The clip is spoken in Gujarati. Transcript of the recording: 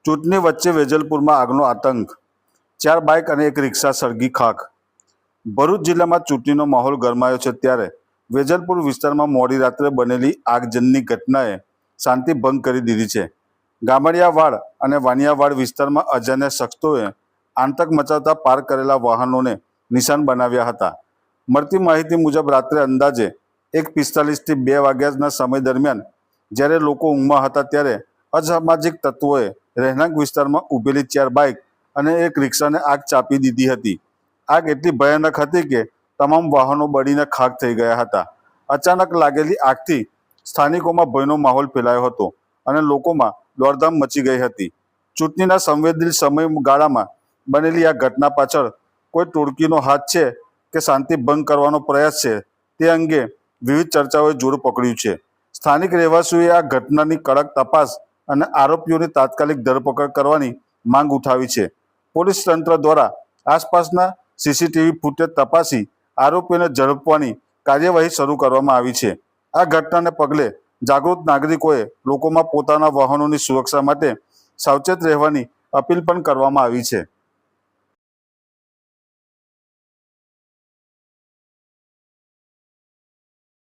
ચૂંટણી વચ્ચે વેજલપુરમાં આગનો આતંક, 4 બાઇક અને 1 રિક્ષા સળગી ખાખ। ભરૂચ જિલ્લામાં ચૂંટણીનો માહોલ ગરમાયો છે ત્યારે વેજલપુર વિસ્તારમાં મોડી રાત્રે બનેલી આગજનની ઘટનાએ શાંતિ ભંગ કરી દીધી છે। ગામડિયાવાડ અને વાનિયાવાડ વિસ્તારમાં અજાણ્યા શખ્સોએ આતંક મચાવતા પાર્ક કરેલા વાહનોને નિશાન બનાવ્યા હતા। મળતી માહિતી મુજબ રાત્રે અંદાજે 1:45 થી 2 વાગ્યાના સમય દરમિયાન જ્યારે લોકો ઊંઘમાં હતા ત્યારે અસામાજિક તત્વોએ રહેણાંક વિસ્તારમાં ઊભેલી 4 બાઇક અને 1 રિક્ષાને આગ ચાંપી દીધી હતી। આગ એટલી ભયાનક હતી કે તમામ વાહનો બળીને ખાખ થઈ ગયા હતા। અચાનક લાગેલી આગથી સ્થાનિકોમાં ભયનો માહોલ ફેલાયો હતો અને લોકોમાં દોડધામ મચી ગઈ હતી। ચૂંટણીના સંવેદનશીલ સમયગાળામાં બનેલી આ ઘટના પાછળ કોઈ ટોળકીનો હાથ છે કે શાંતિ ભંગ કરવાનો પ્રયાસ છે તે અંગે વિવિધ ચર્ચાઓએ જોર પકડ્યું છે। સ્થાનિક રહેવાસીઓએ આ ઘટનાની કડક તપાસ અને આરોપીઓની તાત્કાલિક ધરપકડ કરવાની માંગ ઉઠાવી છે। પોલીસ તંત્ર દ્વારા આસપાસના સીસીટીવી ફૂટેજ તપાસી આરોપીઓને ઝડપવાની કાર્યવાહી શરૂ કરવામાં આવી છે। આ ઘટનાને પગલે જાગૃત નાગરિકોએ લોકોમાં પોતાના વાહનોની સુરક્ષા માટે સાવચેત રહેવાની અપીલ પણ કરવામાં આવી છે।